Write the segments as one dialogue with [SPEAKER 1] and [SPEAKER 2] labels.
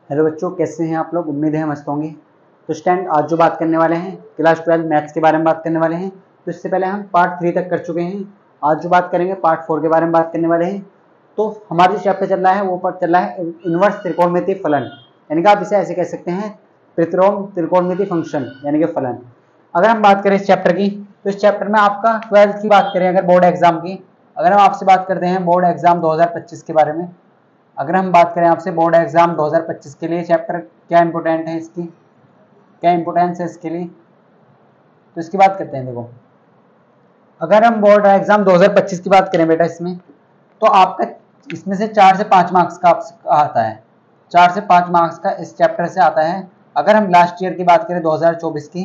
[SPEAKER 1] Hello बच्चों, कैसे हैं आप लोग। उम्मीद है मस्त होंगे। तो स्टैंड आज जो बात करने वाले हैं क्लास 12 मैथ्स के बारे में बात करने वाले हैं। तो इससे पहले हम पार्ट 3 तक कर चुके हैं। आज जो बात करेंगे पार्ट 4 के बारे में बात करने वाले हैं। तो हमारा जो चैप्टर चल रहा है वो पार्ट चल रहा है इनवर्स त्रिकोणमितीय फलन, यानी कि आप इसे ऐसे कह सकते हैं प्रतिलोम त्रिकोणमितीय फंक्शन यानी कि फलन। अगर हम बात करें इस चैप्टर की, तो इस चैप्टर में आपका 12th की बात करें अगर बोर्ड एग्जाम की, अगर हम आपसे बात करते हैं बोर्ड एग्जाम 2025 के बारे में, अगर हम बात करें आपसे बोर्ड एग्जाम 2025 के लिए चैप्टर क्या इंपोर्टेंट है, इसकी क्या इंपोर्टेंस है इसके लिए, तो इसकी बात करते हैं। देखो, अगर हम बोर्ड एग्जाम 2025 की बात करें बेटा इसमें, तो आपका इसमें से 4 से 5 मार्क्स का आता है। 4 से 5 मार्क्स का इस चैप्टर से आता है। अगर हम लास्ट ईयर की बात करें 2024 की,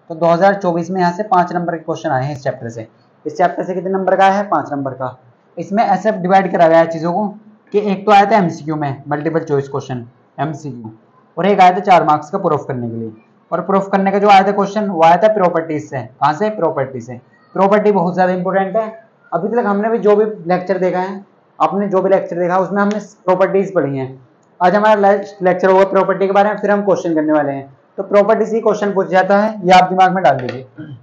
[SPEAKER 1] तो 2024 में यहाँ से 5 नंबर के क्वेश्चन आए हैं इस चैप्टर से। इस चैप्टर से कितने नंबर का है? 5 नंबर का। इसमें ऐसे डिवाइड करा गया है चीज़ों को कि एक तो आया था एमसीक्यू में मल्टीपल चॉइस क्वेश्चन एमसीक्यू, और एक आया था 4 मार्क्स का प्रूफ करने के लिए। और प्रूफ करने का जो आया था क्वेश्चन वो आया था प्रॉपर्टीज से। कहाँ से? प्रॉपर्टी से। प्रॉपर्टी बहुत ज्यादा इंपॉर्टेंट है। अभी तक हमने भी जो भी लेक्चर देखा है, आपने जो भी लेक्चर देखा उसमें हमने प्रॉपर्टीज पढ़ी हैं। आज हमारा लेक्चर होगा प्रॉपर्टी के बारे में, फिर हम क्वेश्चन करने वाले हैं। तो प्रॉपर्टी से क्वेश्चन पूछ जाता है, ये आप दिमाग में डाल लीजिए।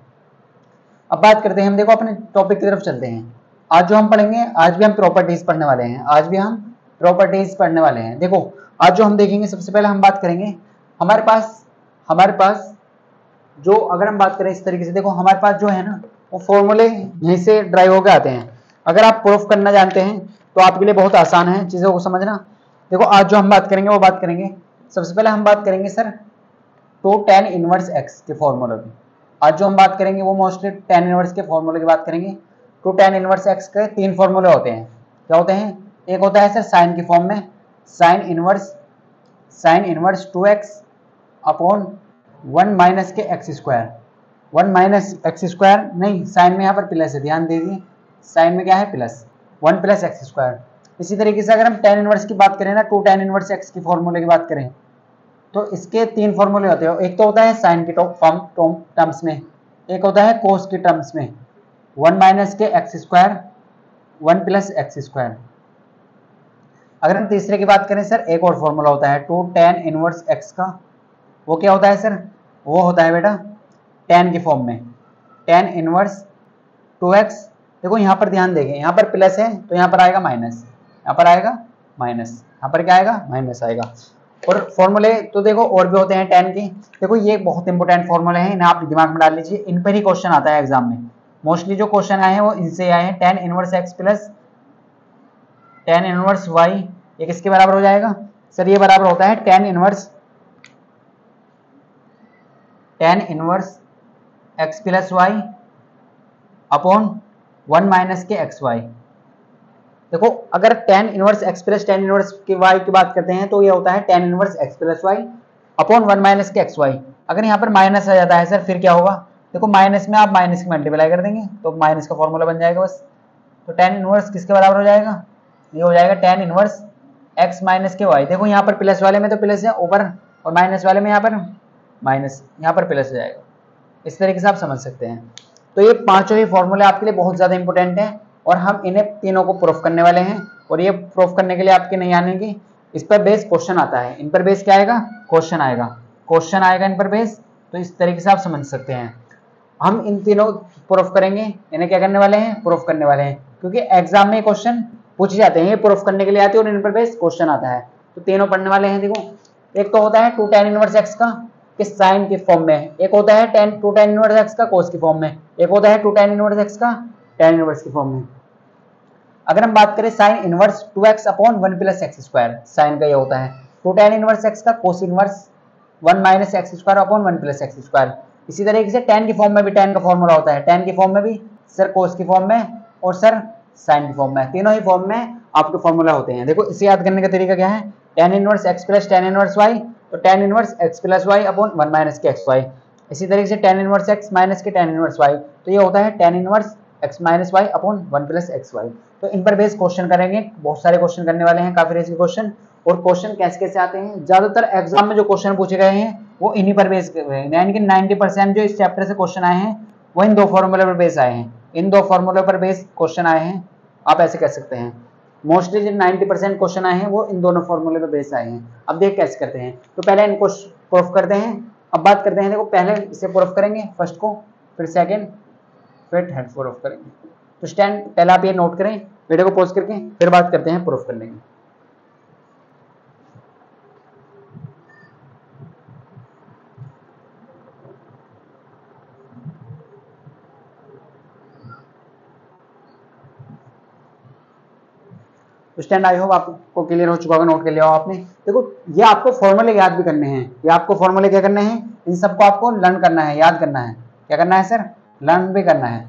[SPEAKER 1] अब बात करते हैं हम, देखो अपने टॉपिक की तरफ चलते हैं। आज जो हम पढ़ेंगे, आज भी हम प्रॉपर्टीज पढ़ने वाले हैं। आज भी हम प्रॉपर्टीज पढ़ने वाले हैं। देखो, आज जो हम देखेंगे, सबसे पहले हम बात करेंगे हमारे पास जो, अगर हम बात करें इस तरीके से, देखो हमारे पास जो है ना वो फॉर्मूले यहीं से ड्राइव होकर आते हैं। अगर आप प्रूफ करना जानते हैं तो आपके लिए बहुत आसान है चीज़ों को समझना। देखो, आज जो हम बात करेंगे वो बात करेंगे, सबसे पहले हम बात करेंगे sir two tan inverse x के फॉर्मूले की। आज जो हम बात करेंगे वो मोस्टली tan इनवर्स के फॉर्मूले की बात करेंगे। टू tan इनवर्स एक्स के 3 फॉर्मूले होते हैं। क्या होते हैं? एक होता है सर साइन की फॉर्म में, sine inverse 2x upon 1 minus के x square. 1 minus x square नहीं, साइन में यहाँ पर प्लस है, ध्यान दीजिए, साइन में क्या है? Plus 1 plus x square. इसी तरीके से अगर हम tan इनवर्स की बात करें ना, टू tan इनवर्स एक्स की फॉर्मूले की बात करें, तो इसके 3 फॉर्मूले होते हैं। एक तो होता है साइन की टर्म्स में, एक होता है कोस की टर्म्स में, 1 माइनस के x square 1 plus x square. अगर हम तीसरे की बात करें सर, एक और फॉर्मूला होता है टू tan इनवर्स एक्स का। वो क्या होता है सर? वो होता है बेटा tan की फॉर्म में, tan इनवर्स 2x। देखो यहाँ पर ध्यान देंगे, यहाँ पर प्लस है तो यहाँ पर आएगा माइनस, यहाँ पर आएगा माइनस, यहाँ पर क्या आएगा? माइनस आएगा। और फॉर्मूले तो देखो और भी होते हैं tan की। देखो ये बहुत इंपॉर्टेंट फॉर्मूले हैं, इन्हें आप दिमाग में डाल लीजिए, इन पर ही क्वेश्चन आता है एग्जाम में। मोस्टली जो क्वेश्चन आए हैं वो इनसे आए हैं। tan inverse x plus tan inverse y, ये किसके बराबर हो जाएगा सर? ये बराबर होता है tan inverse x plus y upon 1 minus के एक्स वाई। देखो, अगर tan inverse x plus tan inverse के y की बात करते हैं तो ये होता है tan inverse x plus y upon 1 minus के एक्स वाई। अगर यहाँ पर माइनस आ जाता है सर, फिर क्या होगा? देखो, माइनस में आप माइनस की मल्टीप्लाई कर देंगे तो माइनस का फॉर्मूला बन जाएगा बस। तो tan इनवर्स किसके बराबर हो जाएगा? ये हो जाएगा tan इनवर्स x माइनस के y। देखो यहाँ पर प्लस वाले में तो प्लस है ऊपर, और माइनस वाले में यहाँ पर माइनस, यहाँ पर प्लस हो जाएगा। इस तरीके से आप समझ सकते हैं। तो ये पांचों ही फॉर्मूले आपके लिए बहुत ज्यादा इंपॉर्टेंट हैं, और हम इन्हें तीनों को प्रूफ करने वाले हैं। और ये प्रूफ करने के लिए आपके नहीं आने की, इस पर बेस क्वेश्चन आता है। इन पर बेस क्या आएगा? क्वेश्चन आएगा इन पर बेस। तो इस तरीके से आप समझ सकते हैं। हम इन तीनों प्रूफ करेंगे, इन्हें क्या करने वाले हैं? प्रूफ करने वाले हैं, क्योंकि एग्जाम में क्वेश्चन पूछे जाते हैं, ये प्रूफ करने के लिए आते हैं और इन पर बेस क्वेश्चन आता है। तो तीनों पढ़ने वाले हैं। देखो, एक तो होता है टू tan इनवर्स एक्स का किस साइन की फॉर्म में, एक होता है टू tan इनवर्स एक्स का कोस की फॉर्म में, एक होता है टू tan इनवर्स एक्स का tan इनवर्स की फॉर्म में। अगर हम बात करें sine inverse 2x upon 1 plus x square, sine का ये होता है टू tan इनवर्स एक्स का cos inverse 1 minus x square upon 1 plus x square. इसी तरीके से tan की फॉर्म में भी tan का फॉर्मूला होता है, tan की फॉर्म में भी सर कोस की फॉर्म में और सर साइन की फॉर्म में, तीनों ही फॉर्म में आपके फॉर्मूला होते हैं। देखो, इसे याद करने का तरीका क्या है? tan inverse x plus tan inverse y, तो tan inverse x plus y upon 1 minus के एक्स वाई। इसी तरीके से tan इनवर्स x माइनस के tan इनवर्स y, तो ये होता है tan inverse x minus y upon 1 plus x y. तो इन पर बेस क्वेश्चन करेंगे, बहुत सारे क्वेश्चन करने वाले हैं, काफी रेंज के क्वेश्चन। और क्वेश्चन कैसे कैसे आते हैं? ज्यादातर एग्जाम में जो क्वेश्चन पूछे गए हैं वो इन्हीं पर बेस कर रहे हैं, यानी कि 90% जो इस चैप्टर से क्वेश्चन आए हैं वो इन दो फॉर्मूले पर बेस आए हैं। इन दो फॉर्मूले पर बेस क्वेश्चन आए हैं, आप ऐसे कह सकते हैं। मोस्टली जो 90% क्वेश्चन आए हैं वो इन दोनों फॉर्मूले पे बेस आए हैं। अब देख कैसे करते हैं, तो पहले इनको प्रूफ करते हैं। अब बात करते हैं, देखो पहले इसे प्रूफ करेंगे फर्स्ट को, फिर सेकंड, फिर थर्ड प्रूफ करेंगे। तो स्टैंड पहले आप ये नोट करें, वीडियो को पॉज करके फिर बात करते हैं प्रूफ करने की। स्टैंड आई होप आपको क्लियर हो चुका होगा, नोट कर लिया हो आपने। देखो ये आपको फॉर्मूले याद भी करने हैं, ये आपको फॉर्मूले क्या करने हैं, इन सबको आपको लर्न करना है, याद करना है। क्या करना है सर, लर्न भी करना है।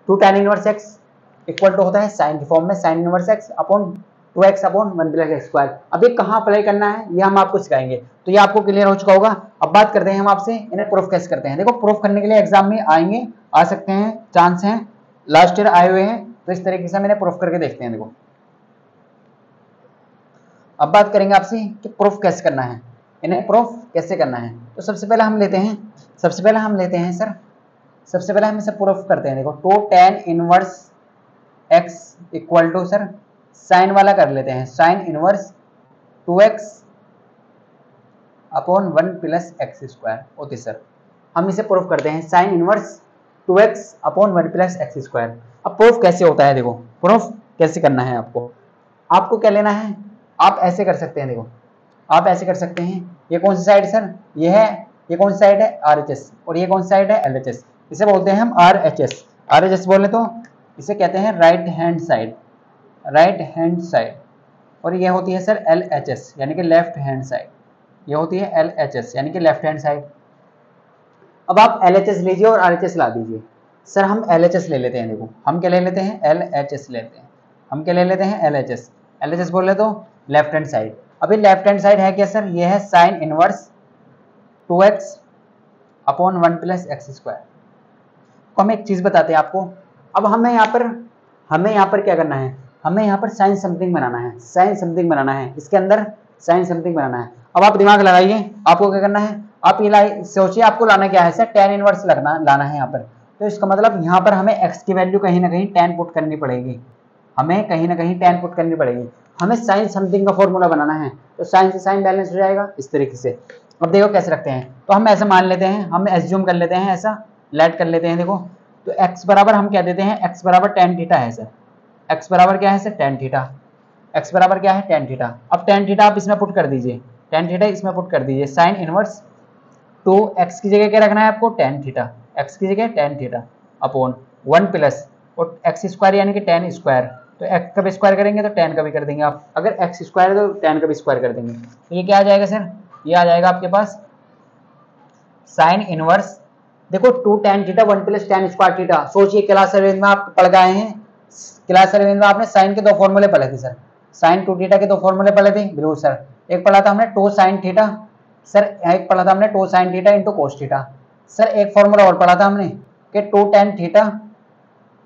[SPEAKER 1] 2 tan inverse x equal to होता है साइन की फॉर्म में sine inverse x upon 2x upon 1 plus x square. अब ये कहाँ अप्लाई करना है ये हम आपको सिखाएंगे, तो ये आपको क्लियर हो चुका होगा। अब बात करते हैं हम आपसे इन्हें प्रूफ कैसे करते हैं। देखो प्रूफ करने के लिए एग्जाम में आएंगे, आ सकते हैं, चांस हैं, लास्ट ईयर आए हुए हैं, तो इस तरीके से हम इन्हें प्रूफ करके देखते हैं। देखो अब बात करेंगे आपसे कि प्रूफ कैसे करना है, इन्हें प्रूफ कैसे करना है। तो सबसे पहले हम लेते हैं सर, सबसे पहले हम इसे प्रूफ करते हैं। देखो 2 tan inverse x equal to sir sine वाला कर लेते हैं, sine inverse 2x upon 1 plus x square होती सर। हम इसे प्रूफ करते हैं, sine inverse 2x upon 1 plus x square. अब प्रूफ कैसे होता है, देखो प्रूफ कैसे करना है आपको क्या लेना है, आप ऐसे कर सकते हैं। देखो आप ऐसे कर सकते हैं, ये कौन सी साइड सर, ये कौन सी साइड है RHS, और ये कौन सी साइड है LHS। इसे बोलते हैं हम RHS बोले तो इसे कहते हैं राइट हैंड साइड, और ये होती है सर LHS यानी कि लेफ्ट हैंड साइड, ये होती है LHS यानी कि लेफ्ट हैंड साइड। अब आप LHS लीजिए और RHS ला दीजिए। सर हम LHS ले लेते हैं, देखो हम क्या ले लेते हैं, LHS लेते हैं, हम क्या ले लेते हैं LHS बोले तो लेफ्ट हैंड साइड। अभी लेफ्ट हैंड साइड है क्या सर, ये है sign inverse 2x upon 1 plus x square. तो हम एक चीज बताते हैं आपको, अब हमें यहाँ पर क्या करना है, हमें यहाँ पर साइन समथिंग बनाना है, इसके अंदर साइन समथिंग बनाना है। अब आप दिमाग लगाइए, आपको क्या करना है, आप ये सोचिए आपको लाना क्या है सर, tan इनवर्स लाना है यहाँ पर। तो इसका मतलब यहाँ पर हमें x की वैल्यू कहीं ना कहीं tan पुट करनी पड़ेगी, हमें साइन समथिंग का फॉर्मूला बनाना है। तो साइन से साइन बैलेंस हो जाएगा इस तरीके से। अब देखो कैसे रखते हैं, तो हम ऐसा मान लेते हैं, हम एज्यूम कर लेते हैं, ऐसा लेट कर लेते हैं। देखो तो x बराबर हम क्या देते हैं, x बराबर tan थीटा है सर, x बराबर क्या है सर, tan थीटा, x बराबर क्या है tan थीटा। अब tan थीटा आप इसमें पुट कर दीजिए, tan थीटा इसमें पुट कर दीजिए, साइन इनवर्स 2x की जगह क्या रखना है आपको, tan थीटा, x की जगह tan थीटा अपॉन 1 प्लस और एक्स स्क्वायर यानी कि tan स्क्वायर, तो x का भी स्क्वायर करेंगे तो tan का भी कर देंगे आप, अगर x स्क्वायर है तो tan का भी स्क्वायर कर देंगे। तो ये क्या आ जाएगा सर, ये आ जाएगा आपके पास साइन इनवर्स, देखो 2 tan theta 1 plus tan square theta. सोचिए क्लास 7 में आप पढ़ गए हैं, क्लास 7 में आपने साइन के 2 फॉर्मूले पढ़े थे सर, साइन 2 थीटा के 2 फॉर्मूले पढ़े थे, बिल्कुल सर। एक पढ़ा था हमने 2 sin थीटा सर, एक पढ़ा था हमने 2 sin theta into cos theta sir. एक फॉर्मूला और पढ़ा था हमने कि 2 tan theta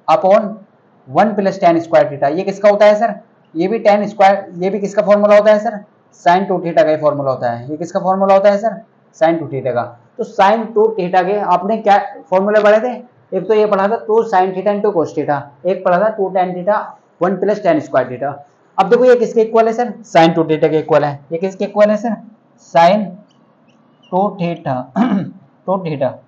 [SPEAKER 1] upon 1 plus tan square theta. ये किसका होता है सर, ये भी tan स्क्वायर, ये भी किसका फॉर्मूला होता है सर, sin 2 थीटा का ही फॉर्मूला होता है। ये किसका फॉर्मूला होता है सर, sin 2 थीटा का। तो sin 2 थीटा के आपने क्या फॉर्मूले पढ़े थे, एक तो ये पढ़ा था 2 sin theta into cos theta, एक पढ़ा था 2 tan theta 1 plus tan square theta. अब देखो ये किसके इक्वल है सर, sin 2 थीटा के इक्वल है। ये किसके इक्वल है सर, sin 2 थीटा।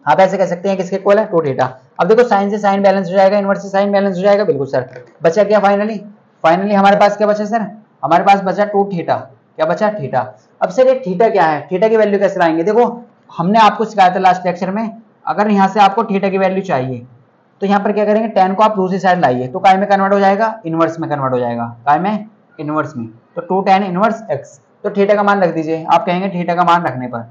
[SPEAKER 1] आप ऐसे कह सकते हैं किसके इक्वल है, 2 थीटा। अब देखो साइन से साइन बैलेंस हो जाएगा, इनवर्स से साइन बैलेंस हो जाएगा, बिल्कुल सर। बचा क्या फाइनली हमारे पास क्या बचा सर, हमारे पास बचा 2 थीटा, क्या बचा थीटा। अब सर ये थीटा क्या है, थीटा की वैल्यू कैसे लाएंगे, देखो हमने आपको सिखाया था लास्ट लेक्चर में, अगर यहाँ से आपको थीटा की वैल्यू चाहिए तो यहाँ पर क्या करेंगे, tan को आप दूसरी साइड लाइए तो काय में कन्वर्ट हो जाएगा, इनवर्स में कन्वर्ट हो जाएगा, काय में, इनवर्स में। तो 2 tan इनवर्स x, तो थीटा का मान रख दीजिए। आप कहेंगे थीटा का मान रखने पर,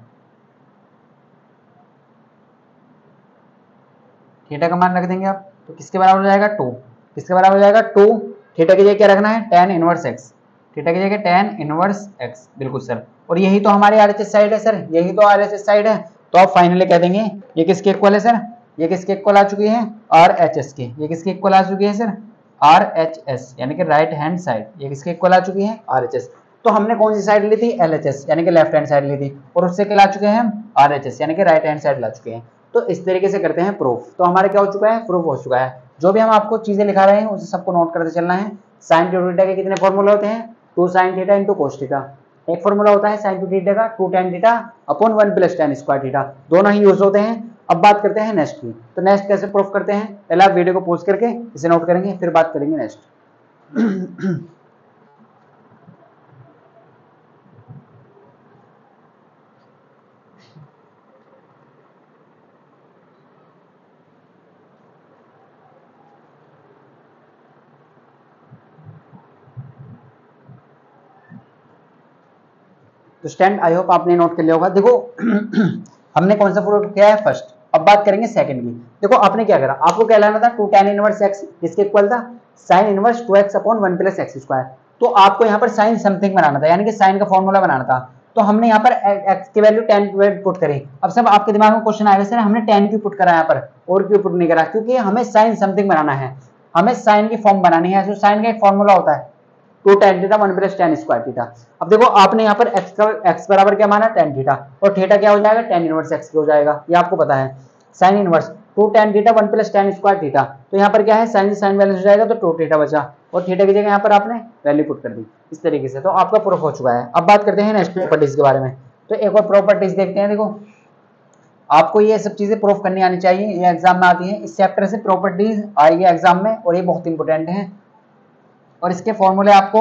[SPEAKER 1] थीटा का मान रख देंगे आप, तो किसके बराबर हो जाएगा, 2, किसके बराबर हो जाएगा 2। थीटा की जगह क्या रखना है, tan इनवर्स x, थीटा की जगह tan इनवर्स x, बिल्कुल सर। और यही तो हमारी RHS साइड है सर, यही तो RHS साइड है। तो आप फाइनली कह देंगे ये किसके इक्वल है सर, ये किसके इक्वल आ चुकी है, RHS के। ये किसके इक्वल आ चुकी है सर, RHS यानी कि राइट हैंड साइड, ये किसके इक्वल आ चुकी है, RHS। तो हमने कौन सी साइड ली थी, LHS यानी कि लेफ्ट हैंड साइड ली थी, और उससे क्या ला चुके हैं हम, RHS यानी कि राइट हैंड साइड ला चुके हैं। तो इस तरीके से करते हैं प्रूफ। तो हमारा क्या हो चुका है, प्रूफ हो चुका है। जो भी हम आपको चीजें लिखा रहे हैं उसे सबको नोट करते चलना है, साइन टू थीटा के कितने फॉर्मूले होते हैं, 2 sin theta into cos theta. एक फॉर्मूला होता है साइन टू थीटा का 2 tan theta upon 1 plus tan square theta, दोनों ही यूज होते हैं। अब बात करते हैं नेक्स्ट की। तो नेक्स्ट कैसे प्रूफ करते हैं, पहले आप वीडियो को पॉज करके इसे नोट करेंगे, फिर बात करेंगे नेक्स्ट। तो स्टैंड आई होप आपने नोट कर लिया होगा। देखो हमने कौन सा प्रूफ किया है, फर्स्ट। अब बात करेंगे सेकंड की। देखो आपने क्या करा, आपको क्या लाना था, 2 tan इनवर्स x, किसके इक्वल था, sin inverse 2x upon 1 plus x square. तो आपको यहाँ पर sin समथिंग बनाना था, यानी कि sin का फॉर्मूला बनाना था। तो हमने यहाँ पर x की वैल्यू tan पुट करी। अब सब आपके दिमाग में क्वेश्चन आएगा, सर हमने tan क्यों पुट करा यहाँ पर और क्यों पुट नहीं करा, क्योंकि हमें sin समथिंग बनाना है, हमें sin की फॉर्म बनानी है। तो sin का एक फॉर्मूला होता है 2 tan theta 1 plus tan square theta. अब देखो आपने यहाँ पर x बराबर क्या माना, tan थीटा, और थीटा क्या हो जाएगा, tan इनवर्स x हो जाएगा, ये आपको पता है। sin inverse 2 tan theta 1 plus tan square theta, तो यहाँ पर क्या है, sin sin बैलेंस हो जाएगा, तो 2 थीटा बचा, और थीटा की जगह यहाँ पर आपने वैल्यू पुट कर दी इस तरीके से। तो आपका प्रूफ हो चुका है। अब बात करते हैं नेक्स्ट प्रॉपर्टीज के बारे में। तो एक और प्रॉपर्टीज देखते हैं। देखो आपको ये सब चीजें प्रूफ करनी आनी चाहिए, ये एग्जाम में आती है, इस चैप्टर से प्रॉपर्टीज आएगी एग्जाम में, और ये बहुत इंपॉर्टेंट है। और इसके फॉर्मूले आपको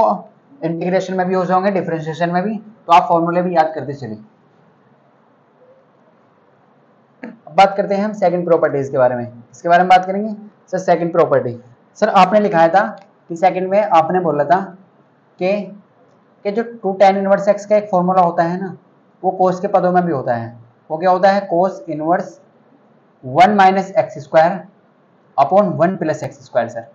[SPEAKER 1] इंटीग्रेशन में भी यूज होंगे, डिफरेंशिएशन में भी, तो आप फॉर्मूले भी याद करते चलिए। अब बात करते हैं हम सेकंड प्रॉपर्टीज के बारे में। इसके बारे में बात करेंगे सर। सेकंड प्रॉपर्टी, सर आपने लिखाया था कि सेकंड में आपने बोला था कि जो 2 tan इनवर्स x का एक फॉर्मूला होता है ना, वो कोस के पदों में भी होता है। वो क्या होता है, कोस inverse 1 minus x square upon 1 plus x square. Sir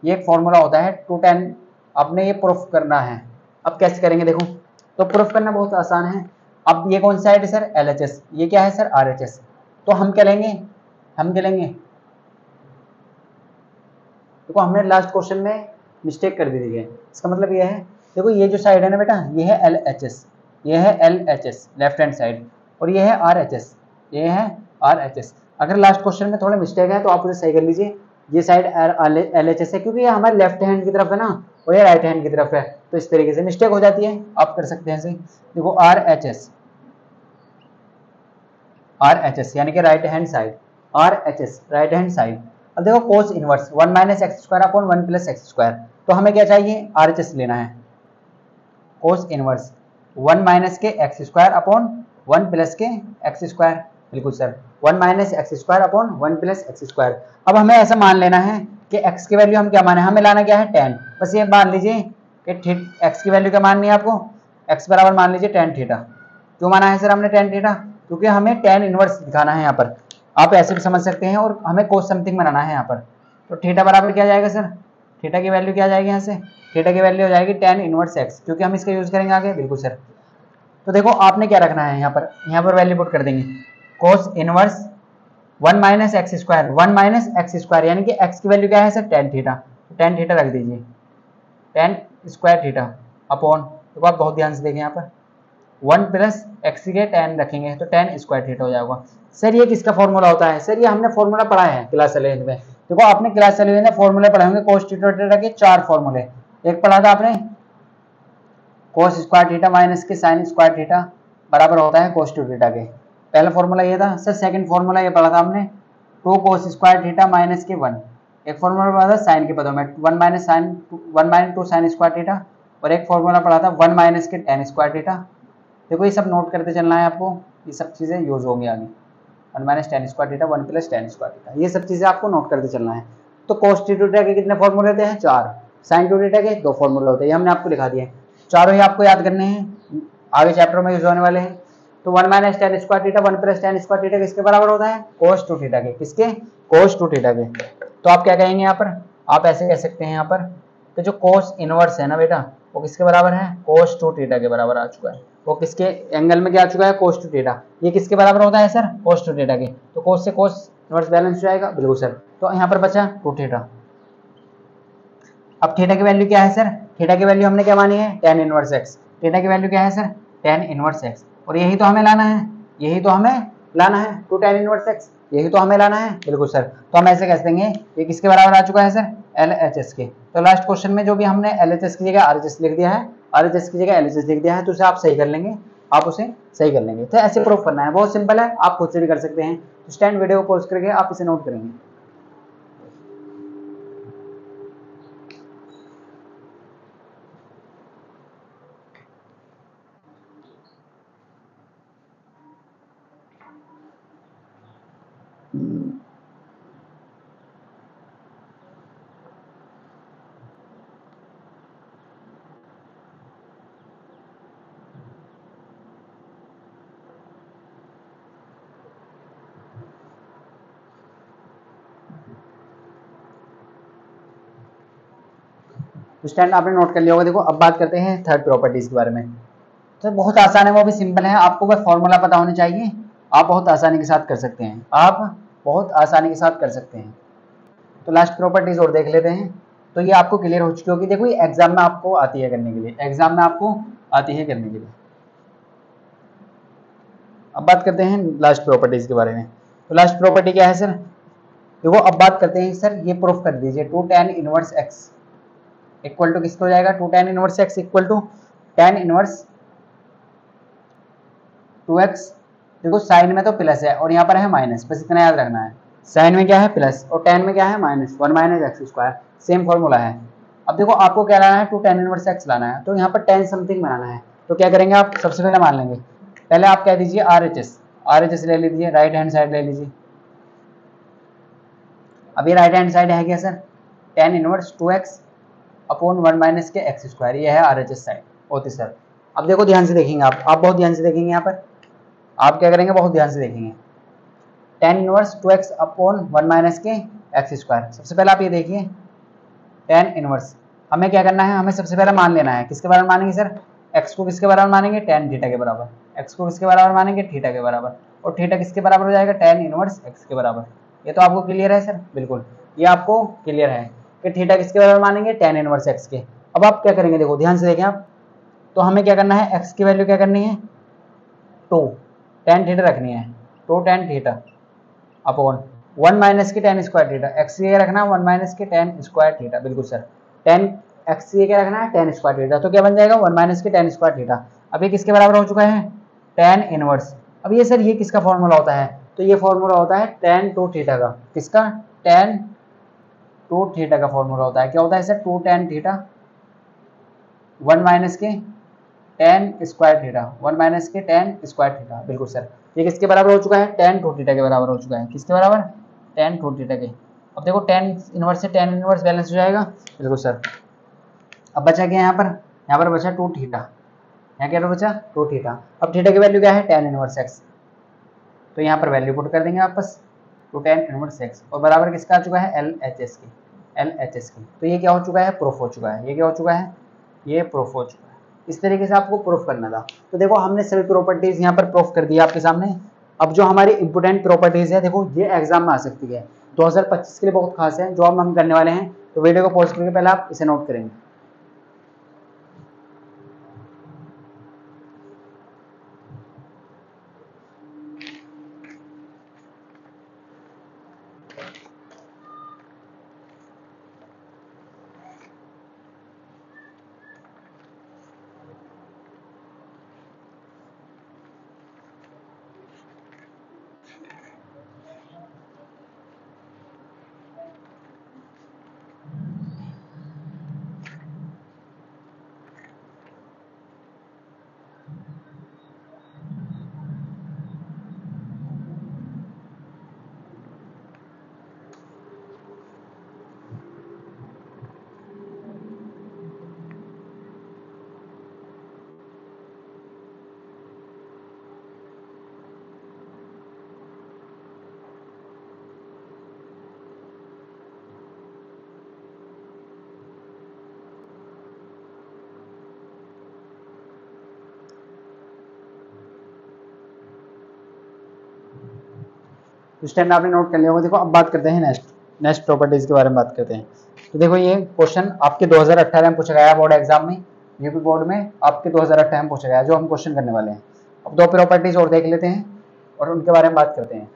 [SPEAKER 1] ये एक फॉर्मूला होता है 2 tan, आपने ये प्रूफ करना है। अब कैसे करेंगे, देखो तो प्रूफ करना बहुत आसान है। अब ये कौन सा है सर, LHS, ये क्या है सर, RHS। तो हम क्या लेंगे, देखो हमने लास्ट क्वेश्चन में मिस्टेक कर दी थी। इसका मतलब ये है, देखो ये जो साइड है ना बेटा, ये है LHS, ये है LHS लेफ्ट हैंड साइड, और ये है RHS, ये है RHS। अगर लास्ट क्वेश्चन में थोड़ा मिस्टेक है तो आप उसे सही कर लीजिए। ये साइड LHS है क्योंकि ये हमारे लेफ्ट हैंड की तरफ है ना, और ये राइट हैंड की तरफ है, तो इस तरीके से मिस्टेक हो जाती है, आप कर सकते हैं ऐसे। देखो RHS यानी कि right hand side, RHS right hand side. अब देखो कोस inverse 1 minus x square upon 1 plus x square, तो हमें क्या चाहिए, RHS लेना है। कोस इनवर्स 1 माइनस के एक्स स्क्वायर अपॉन 1 प्लस के एक्स स्क्वायर, बिल्कुल sir 1 minus x square upon 1 plus x square. अब हमें ऐसा मान लेना है कि x की वैल्यू हम क्या माने, हमें लाना क्या है, tan। बस ये मान लीजिए कि x की वैल्यू क्या माननी है आपको, x बराबर मान लीजिए tan थीटा। क्यों माना है सर हमने tan थीटा, क्योंकि हमें tan इनवर्स दिखाना है यहाँ पर, आप ऐसे भी समझ सकते हैं, और हमें कोस समथिंग बनाना है यहाँ पर। तो थीटा बराबर क्या जाएगा सर, थीटा की वैल्यू क्या जाएगी यहाँ से, थीटा की वैल्यू हो जाएगी tan इनवर्स x, क्योंकि हम इसका यूज करेंगे आगे, बिल्कुल सर। तो देखो आपने क्या रखना है यहाँ पर वैल्यू पुट कर देंगे, कोस inverse 1 minus x square, 1 minus x square यानी कि x की वैल्यू क्या है सर, tan थीटा, तो tan थीटा रख दीजिए, tan स्क्वायर थीटा अपॉन, देखो आप बहुत ध्यान से देखें यहाँ पर 1 प्लस एक्स के tan रखेंगे तो tan स्क्वायर थीटा हो जाएगा। सर ये किसका फॉर्मूला होता है, सर ये हमने फॉर्मूला पढ़ा है क्लास 11 में। देखो आपने क्लास 11 में फॉर्मूले पढ़े होंगे, कोस थीटा के 4 फॉर्मूले। एक पढ़ा था आपने कोस स्क्वायर थीटा माइनस के साइन स्क्वायर थीटा बराबर होता है कोस थीटा के, पहला फॉर्मूला ये था। सर सेकंड फॉर्मूला ये पढ़ा था हमने 2 कोस स्क्वायर थीटा माइनस के 1, एक फॉर्मूला पढ़ा था साइन के पदों में 1 माइनस 2 साइन स्क्वायर थीटा, और एक फॉर्मूला पढ़ा था 1 माइनस के tan स्क्वायर थीटा। देखो ये सब नोट करते चलना है आपको, ये सब चीजें यूज होंगी आगे, 1 minus tan square theta 1 plus tan square theta, ये सब चीजें आपको नोट करते चलना है। तो कोस थीटा के कितने फॉर्मूले होते हैं, 4, साइन थीटा के 2 फॉर्मूले होते हैं, ये हमने आपको दिखा दिए, चारों ही आपको याद करने हैं, आगे चैप्टर में यूज होने वाले हैं। तो 1 minus tan square theta 1 plus tan square theta किसके बराबर होता है, कोस थीटा के, किसके, कोस थीटा के। तो आप क्या कहेंगे यहाँ पर, आप ऐसे कह सकते हैं यहाँ पर कि जो कोस इनवर्स है ना बेटा, वो किसके बराबर है, कोस थीटा के बराबर आ चुका है। वो किसके एंगल में क्या आ चुका है, कोस थीटा, ये किसके बराबर होता है सर, कोस थीटा के। तो कोस से कोस इनवर्स बैलेंस हो जाएगा, बिल्कुल सर। तो यहाँ पर बचा 2 थीटा। अब थीटा की वैल्यू क्या है सर, थीटा की वैल्यू हमने क्या मानी है, tan इनवर्स x, थीटा की वैल्यू क्या है सर, tan इनवर्स x, और यही तो हमें लाना है, 2 tan इनवर्स x, यही तो हमें लाना है। बिल्कुल सर, तो हम ऐसे कह देंगे ये किसके बराबर आ चुका है सर, LHS के। तो लास्ट क्वेश्चन में जो भी हमने LHS की जगह RHS लिख दिया है, RHS की जगह LHS लिख दिया है, तो उसे आप सही कर लेंगे, आप उसे सही कर लेंगे। तो ऐसे प्रूफ करना है, बहुत सिंपल है, आप खुद से भी कर सकते हैं। तो स्टैंड वीडियो को पॉज करके आप इसे नोट करेंगे। तो स्टैंड आपने नोट कर लिया होगा। देखो अब बात करते हैं थर्ड प्रॉपर्टीज के बारे में। तो बहुत आसान है, वो भी सिंपल है, आपको बस फॉर्मूला पता होना चाहिए, आप बहुत आसानी के साथ कर सकते हैं, आप बहुत आसानी के साथ कर सकते हैं। तो लास्ट प्रॉपर्टीज और देख लेते हैं, तो ये आपको क्लियर हो चुकी होगी। देखो ये एग्जाम में आपको आती है करने के लिए, एग्जाम में आपको आती है करने के लिए। अब बात करते हैं लास्ट प्रॉपर्टीज के बारे में। तो लास्ट प्रॉपर्टी क्या है सर, देखो अब बात करते हैं सर, ये प्रूफ कर दीजिए 2 tan inverse x equal to किसको हो जाएगा, 2 tan inverse x equal to tan inverse 2x। देखो साइन में तो प्लस है और यहाँ पर है माइनस, बस इतना याद रखना है, साइन में क्या है प्लस और tan में क्या है minus, 1 minus x square, same formula है। अब देखो आपको क्या लाना है, 2 tan इनवर्स x लाना है, तो यहाँ पर tan समथिंग बनाना है। तो क्या करेंगे आप, सबसे पहले मान लेंगे, पहले आप कह दीजिए RHS ले लीजिए, राइट हैंड साइड ले लीजिए। अब ये राइट हैंड साइड है क्या sir, tan inverse 2x upon 1 minus के एक्स स्क्वायर, ये है RHS साइड होती सर। अब देखो ध्यान से देखेंगे आप बहुत ध्यान से देखेंगे, यहाँ पर आप क्या करेंगे, बहुत ध्यान से देखेंगे, tan inverse 2x upon 1 minus के एक्स स्क्वायर। सबसे पहले आप ये देखिए tan इनवर्स, हमें क्या करना है, हमें सबसे पहले मान लेना है, किसके बराबर मानेंगे सर, x को किसके बराबर मानेंगे, tan थीटा के बराबर, x को किसके बराबर मानेंगे, थीटा के बराबर, और थीटा किसके बराबर हो जाएगा, tan इनवर्स x के बराबर। ये तो आपको क्लियर है सर, बिल्कुल ये आपको क्लियर है कि थीटा किसके बराबर मानेंगे, tan इनवर्स x के। अब आप क्या करेंगे, देखो ध्यान से देखें आप, तो हमें क्या करना है, x की वैल्यू क्या करनी है, 2 tan थीटा रखनी है, 2 tan थीटा अपॉन 1 माइनस के tan स्क्वायर थीटा, x ये रखना है 1 माइनस के tan स्क्वायर थीटा, बिल्कुल सर, tan x ये क्या रखना है, tan स्क्वायर थीटा, तो क्या बन जाएगा 1 माइनस के tan स्क्वायर थीटा। अब ये किसके बराबर हो चुका है, tan इनवर्स। अब ये सर ये किसका फॉर्मूला होता है, तो ये फॉर्मूला होता है tan 2 थीटा का, किसका, tan 2 थीटा का फॉर्मूला होता है, क्या होता है सर, 2 tan थीटा 1 माइनस के tan स्क्वायर थीटा, 1 माइनस के tan स्क्वायर थीटा, बिल्कुल सर। ये किसके बराबर हो चुका है, tan 2 थीटा के बराबर हो चुका है, किसके बराबर, tan 2 थीटा के। अब देखो tan इनवर्स से tan इनवर्स बैलेंस हो जाएगा, बिल्कुल सर। अब बचा क्या यहाँ पर बचा 2 थीटा, यहाँ क्या बचा 2 थीटा। अब थीटा की वैल्यू क्या है, tan इनवर्स x, तो यहाँ पर वैल्यू पुट कर देंगे वापस, 2 tan इनवर्स x, और बराबर किसका आ चुका है, LHS की। तो ये क्या हो चुका है, प्रूफ हो चुका है, ये क्या हो चुका है, ये प्रूफ हो चुका है। इस तरीके से आपको प्रूफ करना था। तो देखो हमने सभी प्रॉपर्टीज यहाँ पर प्रूफ कर दिया आपके सामने। अब जो हमारी इंपोर्टेंट प्रॉपर्टीज है, देखो ये एग्जाम में आ सकती है, 2025 के लिए बहुत खास है, जो हम करने वाले हैं। तो वीडियो को पॉज करके पहले आप इसे नोट करेंगे। इस टाइम आपने नोट कर लिया होगा। देखो अब बात करते हैं नेक्स्ट प्रॉपर्टीज के बारे में बात करते हैं। तो देखो ये क्वेश्चन आपके 2018 में पूछा गया बोर्ड एग्जाम में, यूपी बोर्ड में आपके 2018 में पूछा गया, जो हम क्वेश्चन करने वाले हैं। अब 2 प्रॉपर्टीज और देख लेते हैं और उनके बारे में बात करते हैं।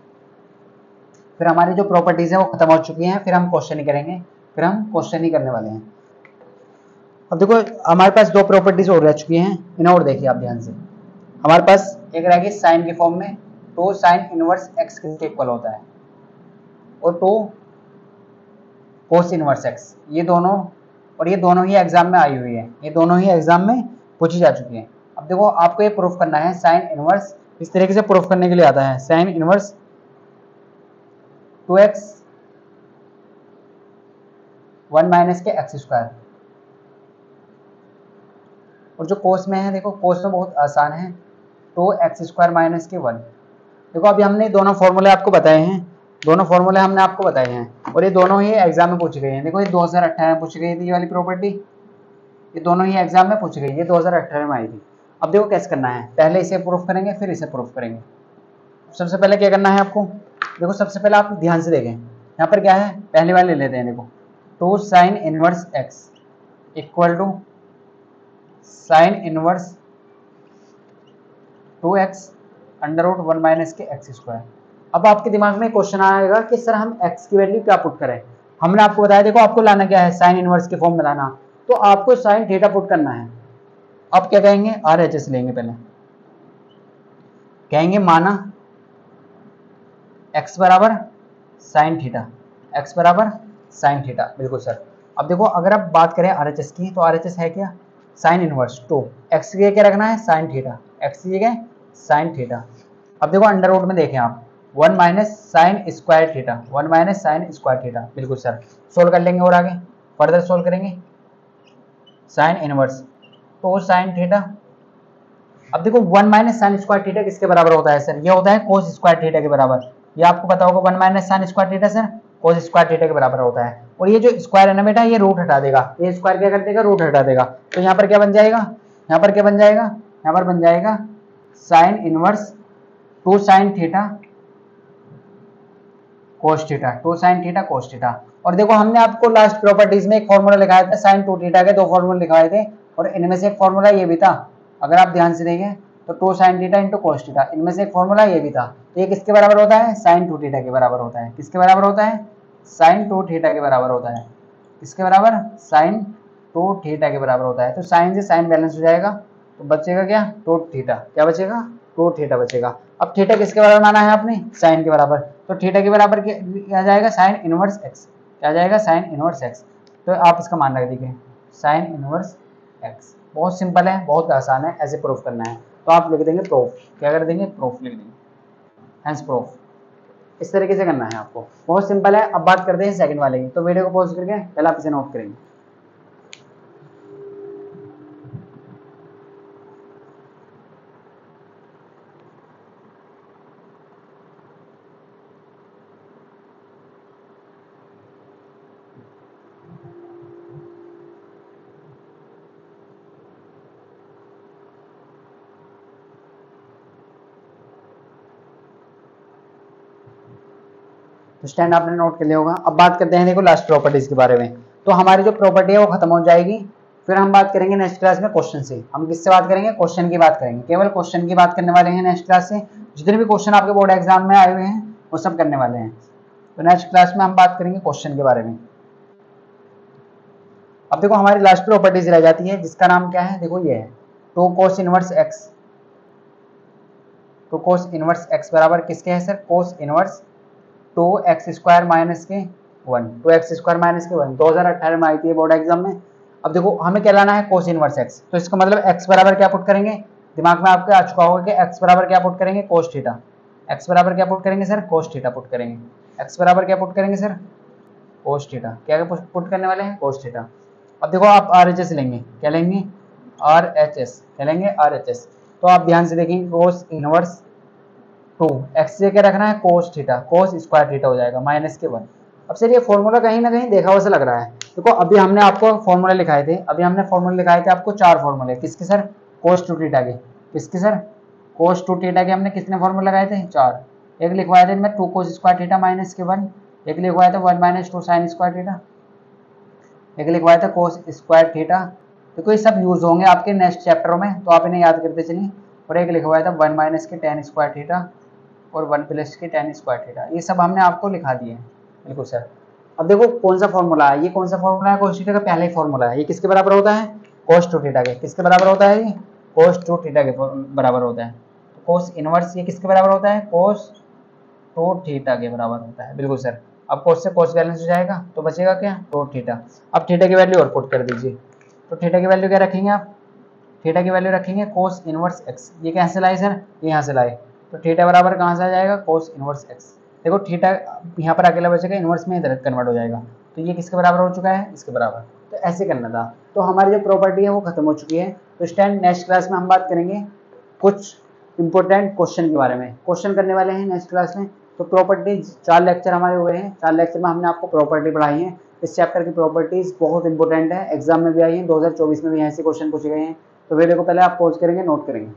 [SPEAKER 1] फिर हमारी जो प्रॉपर्टीज है वो खत्म हो चुकी हैं, फिर हम क्वेश्चन ही करेंगे, फिर हम क्वेश्चन ही करने वाले हैं। अब देखो हमारे पास दो प्रॉपर्टीज और रह चुकी हैं, इन्हें और देखिए आप ध्यान से। हमारे पास एक रहेगी साइन के फॉर्म में, तो साइन इनवर्स एक्स किसके इक्वल होता है, और तो कोस इनवर्स एक्स, ये दोनों, और ये दोनों ही एग्जाम में आई हुई है, ये दोनों ही एग्जाम में पूछी जा चुकी है। अब देखो आपको ये प्रूफ करना है, साइन इनवर्स इस तरीके से प्रूफ करने के लिए आता है, साइन इनवर्स 2x 1 माइनस के एक्स स्क्वायर, और जो कोस में है, देखो कोस में बहुत आसान है, तो एक्स स्क्वायर माइनस के 1। देखो अभी हमने दोनों फॉर्मूले आपको बताए हैं, दोनों फॉर्मूले हमने आपको बताए हैं, और ये दोनों ही एग्जाम में पूछी गई हैं। देखो ये 2018 में पूछी गई थी ये वाली प्रॉपर्टी, ये दोनों ही एग्जाम में पूछी गई, ये 2018 में आई थी। अब देखो कैसे करना है, पहले इसे प्रूफ करेंगे फिर इसे प्रूफ करेंगे। सबसे पहले क्या करना है आपको, देखो सबसे पहले आप ध्यान से देखें, यहाँ पर क्या है, पहले वाले ले लेते हैं। देखो तो sine inverse x equal to sine inverse 2x under root 1 minus के एक्स स्क्वायर। अब आपके दिमाग में क्वेश्चन आएगा कि सर हम x की वैल्यू क्या पुट करें। हमने आपको बताया, देखो आपको लाना क्या है, साइन इनवर्स के फॉर्म में लाना, तो आपको साइन थीटा पुट करना है। अब क्या कहेंगे, RHS लेंगे, पहले कहेंगे माना x बराबर साइन थीटा, x बराबर साइन थीटा, बिल्कुल सर। अब देखो अगर आप बात करें RHS की, तो RHS है क्या, साइन इनवर्स, तो x की क्या रखना है, साइन थीटा, x की जगह साइन थीटा। अब देखो अंडर रूट में देखें आप, 1 minus sine square theta, 1 minus sine square theta, बिल्कुल सर। सोल्व कर लेंगे और आगे फर्दर सोल्व करेंगे, साइन इनवर्स तो साइन थीटा। अब देखो 1 माइनस साइन स्क्वायर थीटा किसके बराबर होता है सर, ये होता है कोस स्क्वायर थीटा के बराबर। ये आपको पता होगा 1 minus sine square theta sir cos square theta के बराबर होता है। और ये जो स्क्वायर है ना बेटा, ये रूट हटा देगा, ये स्क्वायर क्या कर देगा, रूट हटा देगा। तो यहाँ पर क्या बन जाएगा, यहाँ पर क्या बन जाएगा, यहाँ पर बन जाएगा sine inverse 2 sine theta cos theta, 2 sine theta cos theta. और देखो हमने आपको लास्ट प्रॉपर्टीज में एक फॉर्मूला लिखाया था, साइन 2 थीटा के 2 फॉर्मूले लिखवाए थे, और इनमें से एक फॉर्मूला ये भी था। अगर आप ध्यान से देखें तो 2 sine theta into cos theta, इनमें से एक फॉर्मूला ये भी था। तो ये किसके बराबर होता है, साइन 2 थीटा के बराबर होता है। किसके बराबर होता है, साइन 2 थीटा के बराबर होता है। किसके बराबर, साइन 2 थीटा के बराबर होता है। तो साइन से साइन बैलेंस हो जाएगा, तो बचेगा क्या, 2 थीटा, क्या बचेगा, 2 थीटा बचेगा। अब थीटा किसके बराबर माना है आपने, साइन के बराबर, तो थीटा के बराबर क्या जाएगा, साइन इनवर्स एक्स, क्या जाएगा, साइन इनवर्स एक्स। तो आप इसका मान रख दीजिए, साइन इनवर्स एक्स। बहुत सिंपल है, बहुत आसान है, ऐसे प्रूफ करना है। तो आप लिख देंगे प्रूफ, क्या कर देंगे, प्रूफ लिख देंगे, हेंस प्रूफ। इस तरीके से करना है आपको, बहुत सिंपल है। अब बात करते हैं सेकंड वाले की, तो वीडियो को पॉज करके पहले आप इसे नोट करेंगे। तो स्टैंड आपने नोट कर लिया होगा। अब बात करते हैं देखो लास्ट प्रॉपर्टीज के बारे में। तो हमारी जो प्रॉपर्टी है वो खत्म हो जाएगी, फिर हम बात करेंगे नेक्स्ट क्लास में क्वेश्चन से। हम किससे बात करेंगे, क्वेश्चन की बात करेंगे, केवल क्वेश्चन की बात करने वाले हैं नेक्स्ट क्लास से। जितने भी क्वेश्चन आपके बोर्ड एग्जाम में आए हुए हैं वो सब करने वाले हैं। तो नेक्स्ट क्लास में हम बात करेंगे क्वेश्चन के बारे में। अब देखो हमारी लास्ट प्रॉपर्टीज रह जाती है, जिसका नाम क्या है, देखो ये है 2 कोस इनवर्स एक्स। तो कोस इनवर्स एक्स बराबर किसके है sir, cos inverse 2x square minus के 1, 2x स्क्वायर माइनस के 1, 2018 में आई थी बोर्ड एग्जाम में। अब देखो हमें क्या लाना है, कोस इनवर्स x, तो इसका मतलब x बराबर क्या पुट करेंगे, दिमाग में आपके आ चुका होगा कि x बराबर क्या पुट करेंगे, कोस थीटा। x बराबर क्या पुट करेंगे सर, कोस थीटा पुट करेंगे। x बराबर क्या पुट करेंगे सर, कोस थीटा। क्या पुट करने वाले हैं, कोस थीटा। अब देखो आप RHS लेंगे, क्या लेंगे, RHS, क्या लेंगे, RHS। तो आप ध्यान से देखेंगे, कोस इनवर्स 2 एक्स से क्या रखना है, cos theta, cos square theta हो जाएगा माइनस के 1। अब सर ये फॉर्मूला कहीं ना कहीं देखा हुआ सा लग रहा है। देखो अभी हमने आपको फॉर्मूला लिखाए थे, आपको 4 फॉर्मूले, किसके सर, कोस 2 थीटा के। किसके सर, कोस 2 थीटा के हमने कितने फॉर्मूले लगाए थे, 4। एक लिखवाए थे मैं 2 कोस स्क्वायर थीटा माइनस के 1, एक लिखवाया था 1 माइनस 2 साइन स्क्वायर थीटा, एक लिखवाया था कोस स्क्वायर थीटा। देखो ये सब यूज होंगे आपके नेक्स्ट चैप्टरों में, तो आप इन्हें याद करते चलिए। और एक लिखवाया था 1 माइनस के टेन स्क्वायर थीटा, और 1 प्लस के tan स्क्वायर थीटा, ये सब हमने आपको लिखा दिए हैं। बिल्कुल सर। अब देखो कौन सा फॉर्मूला है, ये कौन सा फॉर्मूला है, cos थीटा का पहला ही फॉर्मूला है। ये किसके बराबर होता है, cos 2 थीटा के। किसके बराबर होता है ये, cos 2 थीटा के बराबर होता है। तो cos इनवर्स ये किसके बराबर होता है, cos 2 थीटा के बराबर होता है। बिल्कुल सर। अब cos से cos बैलेंस हो जाएगा तो बचेगा क्या, 2 थीटा। अब थीटा की वैल्यू और पुट कर दीजिए। तो थीटा की वैल्यू क्या रखेंगे आप, थीटा की वैल्यू रखेंगे cos इनवर्स x। ये कैसे लाए सर, ये यहाँ से लाए। तो थीटा बराबर कहाँ से आ जाएगा, cos इनवर्स x। देखो थीटा यहाँ पर अकेला बचेगा, इनवर्स में इधर कन्वर्ट हो जाएगा। तो ये किसके बराबर हो चुका है, इसके बराबर। तो ऐसे करना था। तो हमारी जो प्रॉपर्टी है वो खत्म हो चुकी है। तो स्टैंड नेक्स्ट क्लास में हम बात करेंगे कुछ इंपॉर्टेंट क्वेश्चन के बारे में। क्वेश्चन करने वाले हैं नेक्स्ट क्लास में। तो प्रॉपर्टीज 4 लेक्चर हमारे हुए हैं। 4 लेक्चर में हमने आपको प्रॉपर्टी पढ़ाई है। इस चैप्टर की प्रॉपर्टीज बहुत इंपॉर्टेंट है, एग्जाम में भी आई है, 2024 में भी ऐसे क्वेश्चन पूछे गए हैं। तो वीडियो को पहले आप पॉज करेंगे, नोट करेंगे।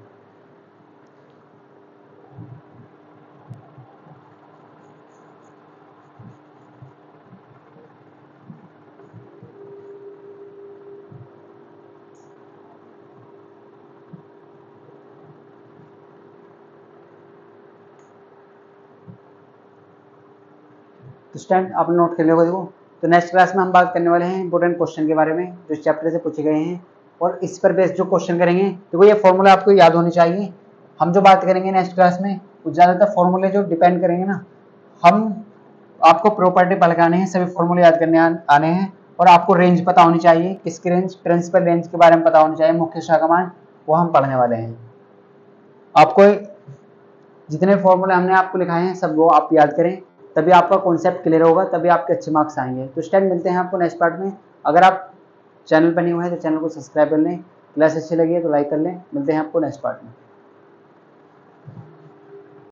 [SPEAKER 1] तो स्टैंड आपने नोट कर लिया होगा। देखो तो नेक्स्ट क्लास में हम बात करने वाले हैं इंपॉर्टेंट क्वेश्चन के बारे में जो इस चैप्टर से पूछे गए हैं, और इस पर बेस्ड जो क्वेश्चन करेंगे। देखो ये फॉर्मूला आपको याद होनी चाहिए। हम जो बात करेंगे नेक्स्ट क्लास में वो ज़्यादातर फॉर्मूले जो डिपेंड करेंगे ना, हम आपको प्रॉपर्टी पढ़ाने हैं, सभी फॉर्मूले याद करने आने हैं। और आपको रेंज पता होनी चाहिए, किसकी रेंज, प्रिंसिपल रेंज के बारे में पता होनी चाहिए, मुख्य शाखा मान, वो हम पढ़ने वाले हैं। आपको जितने फॉर्मूले हमने आपको लिखाए हैं सब वो आप याद करें, तभी आपका कॉन्सेप्ट क्लियर होगा, तभी आपके अच्छे मार्क्स आएंगे। तो स्टैंड मिलते हैं आपको नेक्स्ट पार्ट में। अगर आप चैनल पर नहीं हुए हैं तो चैनल को सब्सक्राइब कर लें, क्लास अच्छी लगी है तो लाइक कर लें। मिलते हैं आपको नेक्स्ट पार्ट में।